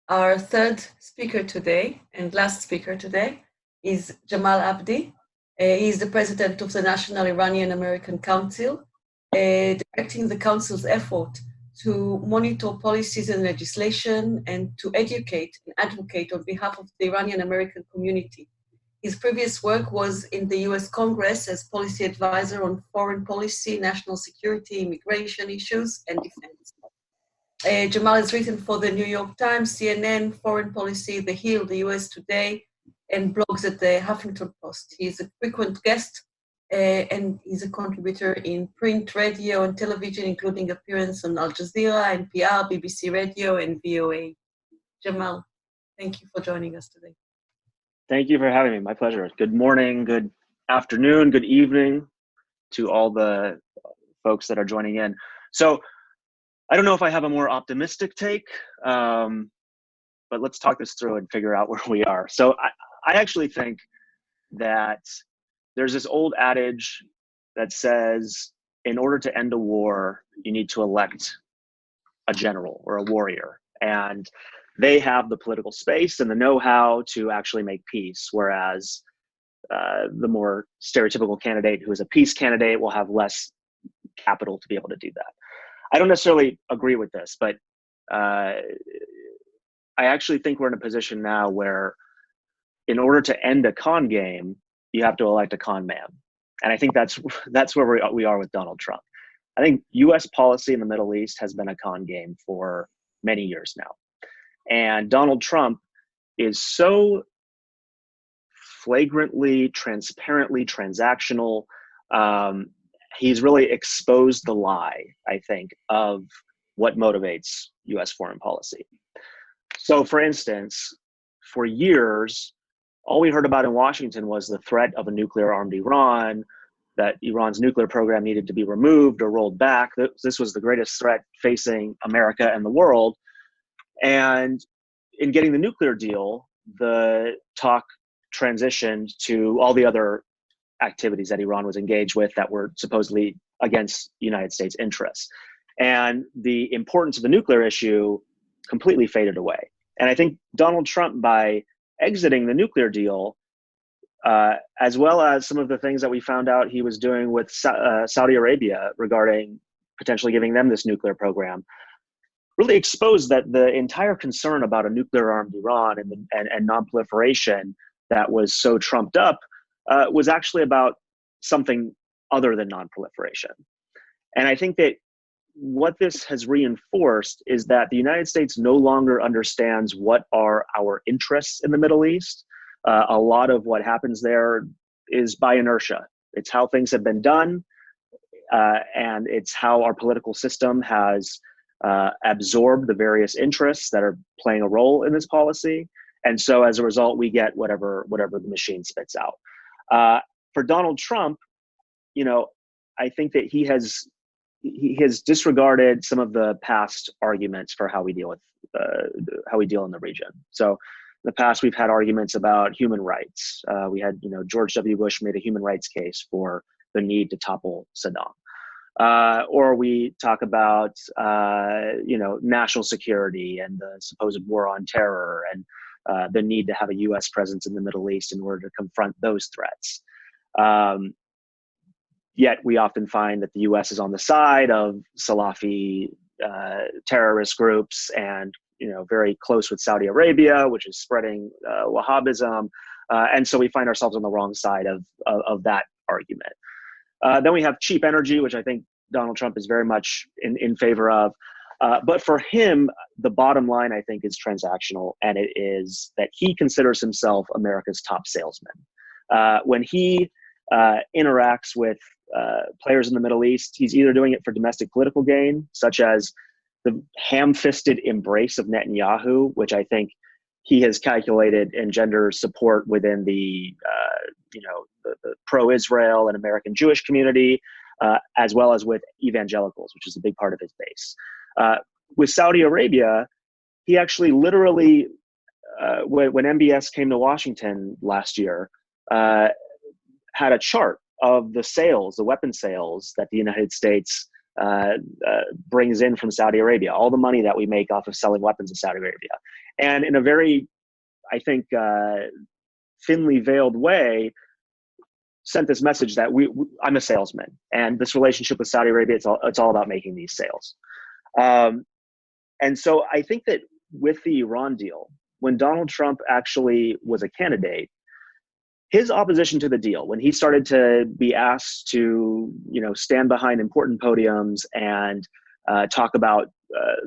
Our third speaker today and last speaker today is Jamal Abdi. He is the president of the National Iranian American Council, directing the council's effort to monitor policies and legislation and to educate and advocate on behalf of the Iranian American community. His previous work was in the US Congress as policy advisor on foreign policy, national security, immigration issues, and defense. Jamal has written for the New York Times, CNN, Foreign Policy, The Hill, the US Today, and blogs at the Huffington Post. He's a frequent guest and he's a contributor in print, radio, and television, including appearance on Al Jazeera, NPR, BBC Radio, and VOA. Jamal, thank you for joining us today. Thank you for having me. My pleasure. Good morning, good afternoon, good evening to all the folks that are joining in. So I don't know if I have a more optimistic take, but let's talk this through and figure out where we are. So I actually think that there's this old adage that says, in order to end a war, you need to elect a general or a warrior. And they have the political space and the know-how to actually make peace, whereas the more stereotypical candidate who is a peace candidate will have less capital to be able to do that. I don't necessarily agree with this, but I actually think we're in a position now where in order to end a con game, you have to elect a con man. And I think that's where we are with Donald Trump. I think US policy in the Middle East has been a con game for many years now. And Donald Trump is so flagrantly, transparently transactional. He's really exposed the lie, I think, of what motivates US foreign policy. So, for instance, for years, all we heard about in Washington was the threat of a nuclear-armed Iran, that Iran's nuclear program needed to be removed or rolled back. This was the greatest threat facing America and the world. And in getting the nuclear deal, the talk transitioned to all the other activities that Iran was engaged with that were supposedly against United States interests. And the importance of the nuclear issue completely faded away. And I think Donald Trump, by exiting the nuclear deal, as well as some of the things that we found out he was doing with Saudi Arabia regarding potentially giving them this nuclear program, really exposed that the entire concern about a nuclear-armed Iran and non-proliferation that was so trumped up was actually about something other than non-proliferation. And I think that what this has reinforced is that the United States no longer understands what are our interests in the Middle East. A lot of what happens there is by inertia. It's how things have been done, and it's how our political system has absorbed the various interests that are playing a role in this policy. And so as a result, we get whatever the machine spits out. For Donald Trump, I think that he has disregarded some of the past arguments for how we deal in the region. So in the past, we've had arguments about human rights. We had, George W. Bush made a human rights case for the need to topple Saddam. Or we talk about, national security and the supposed war on terror and the need to have a U.S. presence in the Middle East in order to confront those threats. Yet we often find that the U.S. is on the side of Salafi terrorist groups and, very close with Saudi Arabia, which is spreading Wahhabism. And so we find ourselves on the wrong side of that argument. Then we have cheap energy, which I think Donald Trump is very much in favor of. But for him, the bottom line, I think, is transactional, and it is that he considers himself America's top salesman. When he interacts with players in the Middle East, he's either doing it for domestic political gain, such as the ham-fisted embrace of Netanyahu, which I think he has calculated engenders support within the pro-Israel and American Jewish community, as well as with evangelicals, which is a big part of his base. With Saudi Arabia, he actually literally, when MBS came to Washington last year, had a chart of the weapon sales that the United States brings in from Saudi Arabia, all the money that we make off of selling weapons to Saudi Arabia. And in a very, I think, thinly veiled way, sent this message that I'm a salesman, and this relationship with Saudi Arabia, it's all about making these sales. And so I think that with the Iran deal, when Donald Trump actually was a candidate, his opposition to the deal, when he started to be asked to, stand behind important podiums and talk about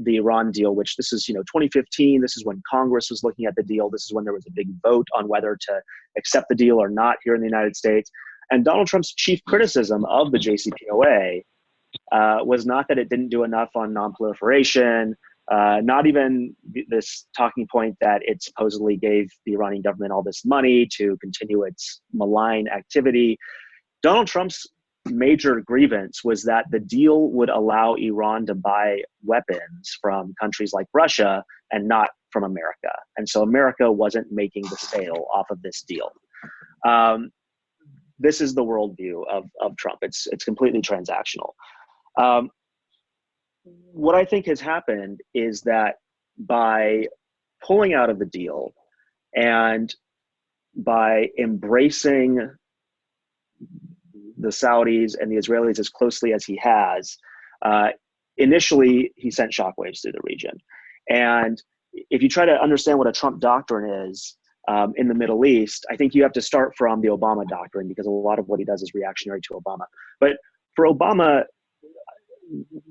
the Iran deal, which this is, 2015. This is when Congress was looking at the deal. This is when there was a big vote on whether to accept the deal or not here in the United States. And Donald Trump's chief criticism of the JCPOA was not that it didn't do enough on nonproliferation, not even this talking point that it supposedly gave the Iranian government all this money to continue its malign activity. Donald Trump's major grievance was that the deal would allow Iran to buy weapons from countries like Russia and not from America. And so America wasn't making the sale off of this deal. This is the worldview of Trump. It's completely transactional. What I think has happened is that by pulling out of the deal and by embracing the Saudis and the Israelis as closely as he has, initially he sent shockwaves through the region. And if you try to understand what a Trump doctrine is in the Middle East, I think you have to start from the Obama doctrine, because a lot of what he does is reactionary to Obama. But for Obama,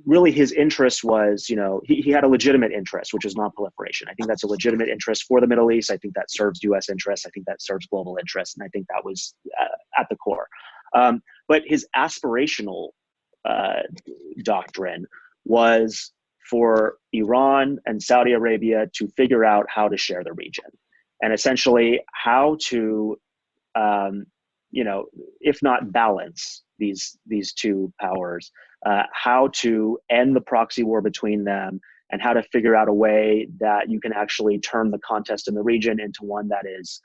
really his interest was, he had a legitimate interest, which is nonproliferation. I think that's a legitimate interest for the Middle East. I think that serves U.S. interests. I think that serves global interests. And I think that was at the core. But his aspirational doctrine was for Iran and Saudi Arabia to figure out how to share the region, and essentially how to, if not balance these two powers, how to end the proxy war between them, and how to figure out a way that you can actually turn the contest in the region into one that is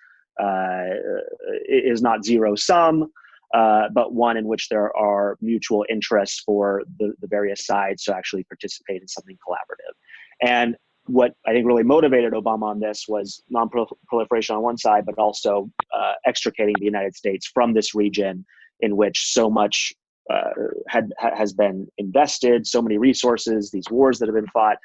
not zero sum, but one in which there are mutual interests for the various sides to actually participate in something collaborative. And what I think really motivated Obama on this was non-proliferation on one side, but also extricating the United States from this region in which so much has been invested, so many resources, these wars that have been fought,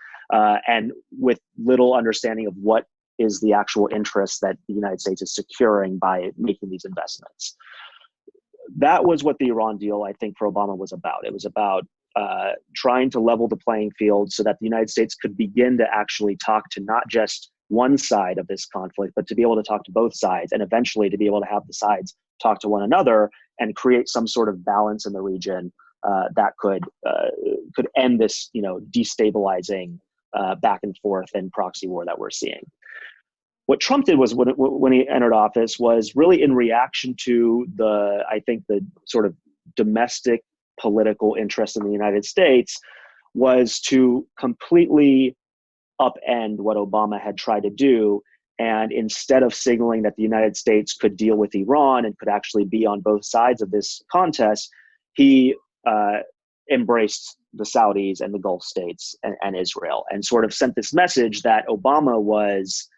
and with little understanding of what is the actual interest that the United States is securing by making these investments. That was what the Iran deal, I think, for Obama was about. It was about trying to level the playing field so that the United States could begin to actually talk to not just one side of this conflict, but to be able to talk to both sides, and eventually to be able to have the sides talk to one another and create some sort of balance in the region that could end this, destabilizing back and forth and proxy war that we're seeing. What Trump did was when he entered office was really in reaction to the sort of domestic political interest in the United States, was to completely upend what Obama had tried to do. And instead of signaling that the United States could deal with Iran and could actually be on both sides of this contest, he embraced the Saudis and the Gulf states and Israel, and sort of sent this message that Obama was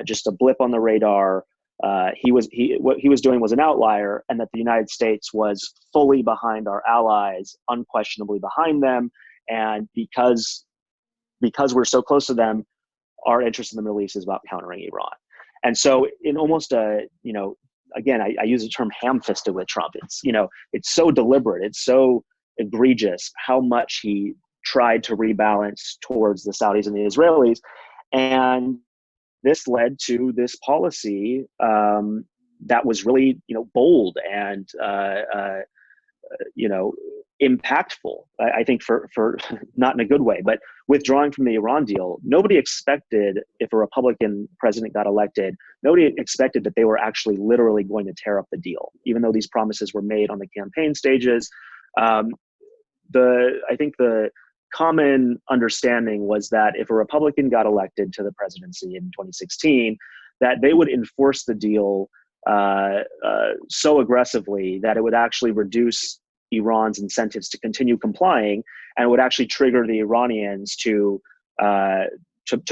just a blip on the radar. What he was doing was an outlier, and that the United States was fully behind our allies, unquestionably behind them. And because we're so close to them, our interest in the Middle East is about countering Iran. And so in almost again, I use the term ham-fisted with Trump. It's so deliberate. It's so egregious how much he tried to rebalance towards the Saudis and the Israelis. And this led to this policy that was really, bold and, impactful, I think, for not in a good way, but withdrawing from the Iran deal. Nobody expected, if a Republican president got elected, nobody expected that they were actually literally going to tear up the deal, even though these promises were made on the campaign stages. I think the common understanding was that if a Republican got elected to the presidency in 2016, that they would enforce the deal so aggressively that it would actually reduce Iran's incentives to continue complying, and it would actually trigger the Iranians to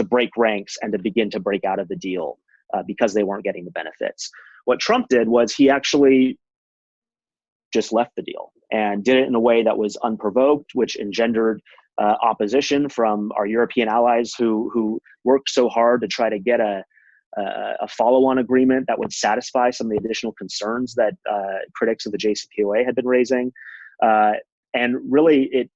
break ranks and to begin to break out of the deal because they weren't getting the benefits. What Trump did was he actually just left the deal and did it in a way that was unprovoked, which engendered opposition from our European allies who worked so hard to try to get a follow-on agreement that would satisfy some of the additional concerns that critics of the JCPOA had been raising. And really, it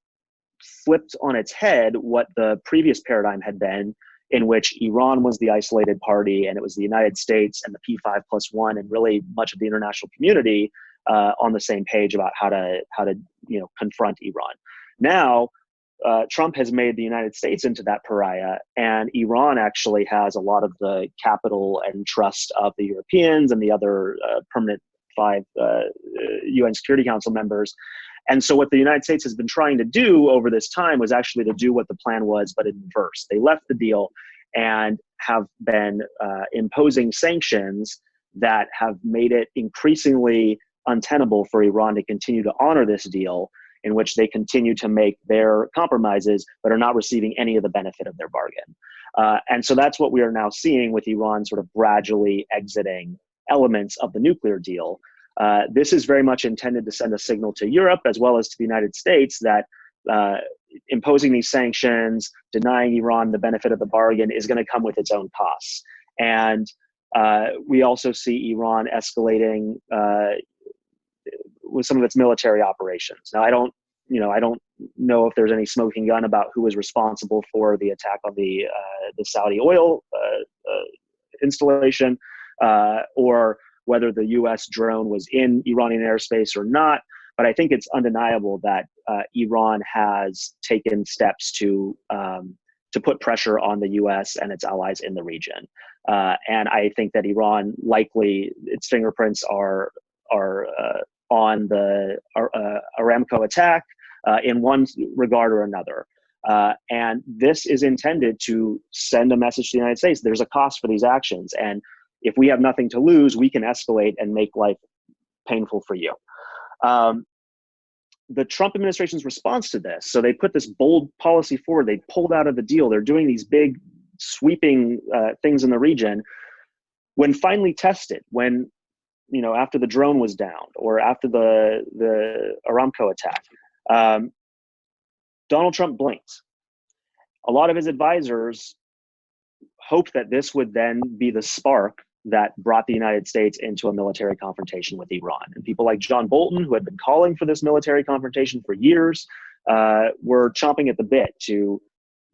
flipped on its head what the previous paradigm had been, in which Iran was the isolated party and it was the United States and the P5+1 and really much of the international community on the same page about how to confront Iran. Now, Trump has made the United States into that pariah, and Iran actually has a lot of the capital and trust of the Europeans and the other permanent 5 UN Security Council members. And so what the United States has been trying to do over this time was actually to do what the plan was, but in reverse. They left the deal and have been imposing sanctions that have made it increasingly untenable for Iran to continue to honor this deal, in which they continue to make their compromises, but are not receiving any of the benefit of their bargain. And so that's what we are now seeing with Iran sort of gradually exiting elements of the nuclear deal. This is very much intended to send a signal to Europe as well as to the United States that imposing these sanctions, denying Iran the benefit of the bargain is going to come with its own costs. And we also see Iran escalating with some of its military operations. Now, I don't know if there's any smoking gun about who was responsible for the attack on the Saudi oil installation, or whether the U.S. drone was in Iranian airspace or not. But I think it's undeniable that Iran has taken steps to put pressure on the U.S. and its allies in the region. And I think that Iran likely, its fingerprints are on the Aramco attack in one regard or another. And this is intended to send a message to the United States. There's a cost for these actions. And if we have nothing to lose, we can escalate and make life painful for you. The Trump administration's response to this, so they put this bold policy forward. They pulled out of the deal. They're doing these big sweeping things in the region. When finally tested, when after the drone was downed or after the Aramco attack, Donald Trump blinked. A lot of his advisors hoped that this would then be the spark that brought the United States into a military confrontation with Iran. And people like John Bolton, who had been calling for this military confrontation for years, were chomping at the bit to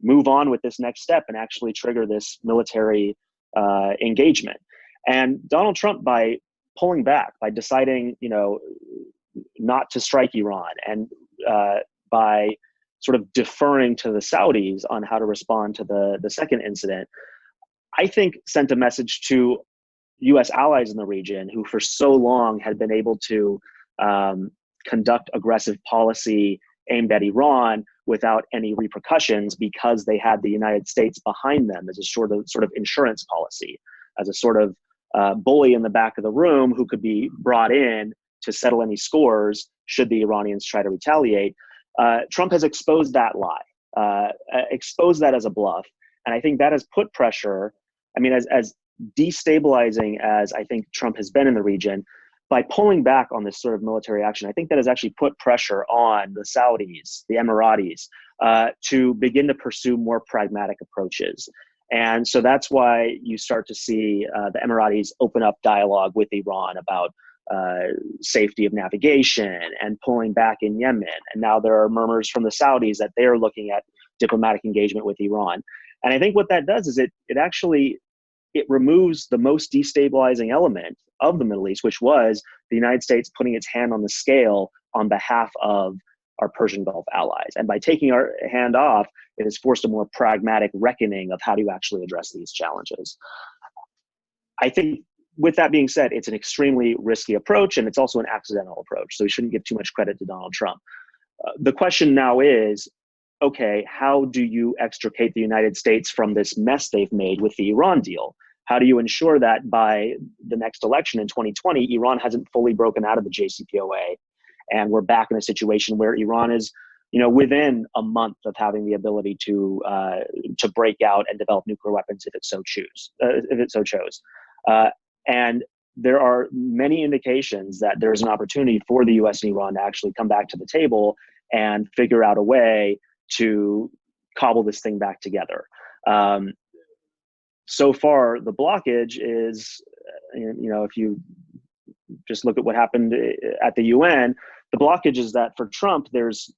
move on with this next step and actually trigger this military engagement. And Donald Trump, by pulling back, by deciding, not to strike Iran, and by sort of deferring to the Saudis on how to respond to the second incident, I think sent a message to U.S. allies in the region who for so long had been able to conduct aggressive policy aimed at Iran without any repercussions because they had the United States behind them as a sort of insurance policy, as a sort of bully in the back of the room who could be brought in to settle any scores should the Iranians try to retaliate. Trump has exposed that lie, exposed that as a bluff. And I think that has put pressure, as destabilizing as I think Trump has been in the region, by pulling back on this sort of military action, I think that has actually put pressure on the Saudis, the Emiratis, to begin to pursue more pragmatic approaches. And so that's why you start to see the Emiratis open up dialogue with Iran about safety of navigation and pulling back in Yemen. And now there are murmurs from the Saudis that they are looking at diplomatic engagement with Iran. And I think what that does is it removes the most destabilizing element of the Middle East, which was the United States putting its hand on the scale on behalf of our Persian Gulf allies. And by taking our hand off, it has forced a more pragmatic reckoning of how to actually address these challenges. I think with that being said, it's an extremely risky approach, and it's also an accidental approach. So we shouldn't give too much credit to Donald Trump. The question now is, okay, how do you extricate the United States from this mess they've made with the Iran deal? How do you ensure that by the next election in 2020, Iran hasn't fully broken out of the JCPOA And we're back in a situation where Iran is, within a month of having the ability to break out and develop nuclear weapons if it so chose. And there are many indications that there's an opportunity for the U.S. and Iran to actually come back to the table and figure out a way to cobble this thing back together. So far, the blockage is, if you just look at what happened at the UN, the blockage is that for Trump, there's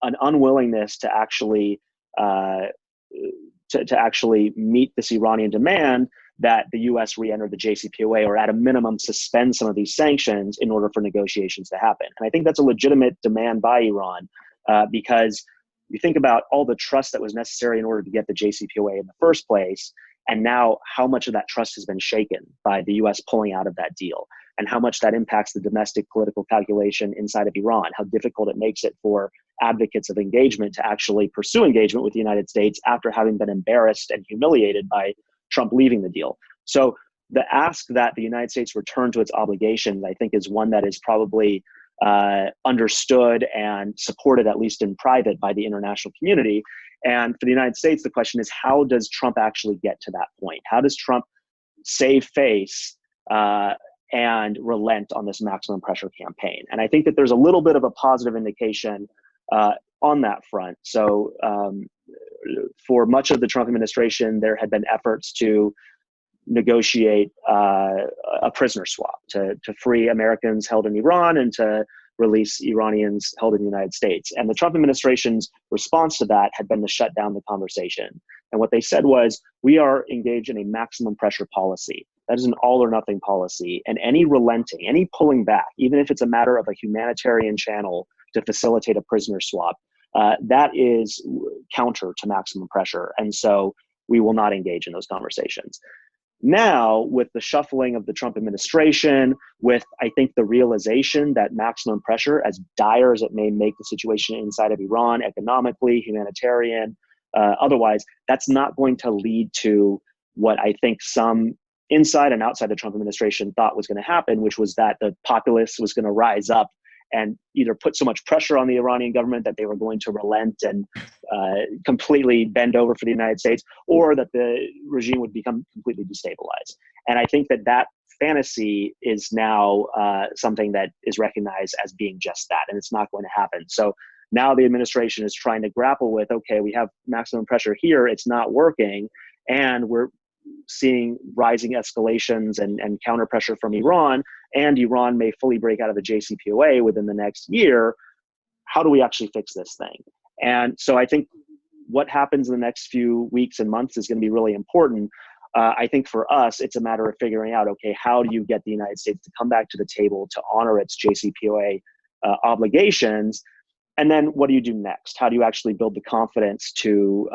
an unwillingness to actually to actually meet this Iranian demand that the U.S. re-enter the JCPOA, or at a minimum suspend some of these sanctions in order for negotiations to happen. And I think that's a legitimate demand by Iran, because you think about all the trust that was necessary in order to get the JCPOA in the first place, and now how much of that trust has been shaken by the U.S. pulling out of that deal, and how much that impacts the domestic political calculation inside of Iran, how difficult it makes it for advocates of engagement to actually pursue engagement with the United States after having been embarrassed and humiliated by Trump leaving the deal. So the ask that the United States return to its obligations, I think, is one that is probably understood and supported, at least in private, by the international community. And for the United States, the question is, how does Trump actually get to that point? How does Trump save face and relent on this maximum pressure campaign? And I think that there's a little bit of a positive indication on that front. So for much of the Trump administration, there had been efforts to negotiate a prisoner swap to free Americans held in Iran and to release Iranians held in the United States. And the Trump administration's response to that had been to shut down the conversation. And what they said was, we are engaged in a maximum pressure policy. That is an all or nothing policy. And any relenting, any pulling back, even if it's a matter of a humanitarian channel to facilitate a prisoner swap, that is counter to maximum pressure. And so we will not engage in those conversations. Now, with the shuffling of the Trump administration, with, I think, the realization that maximum pressure, as dire as it may make the situation inside of Iran, economically, humanitarian, otherwise, that's not going to lead to what I think some inside and outside the Trump administration thought was going to happen, which was that the populace was going to rise up and either put so much pressure on the Iranian government that they were going to relent and completely bend over for the United States, or that the regime would become completely destabilized. And I think that that fantasy is now something that is recognized as being just that, and it's not going to happen. So now the administration is trying to grapple with, okay, we have maximum pressure here, it's not working, and we're seeing rising escalations and counter pressure from Iran, and Iran may fully break out of the JCPOA within the next year. How do we actually fix this thing? And so I think what happens in the next few weeks and months is going to be really important. I think for us, it's a matter of figuring out, okay, how do you get the United States to come back to the table to honor its JCPOA obligations? And then what do you do next? How do you actually build the confidence to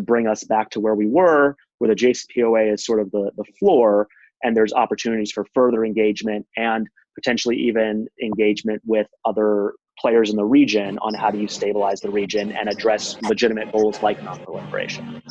bring us back to where we were, where the JCPOA is sort of the floor, and there's opportunities for further engagement and potentially even engagement with other players in the region on how do you stabilize the region and address legitimate goals like non-proliferation.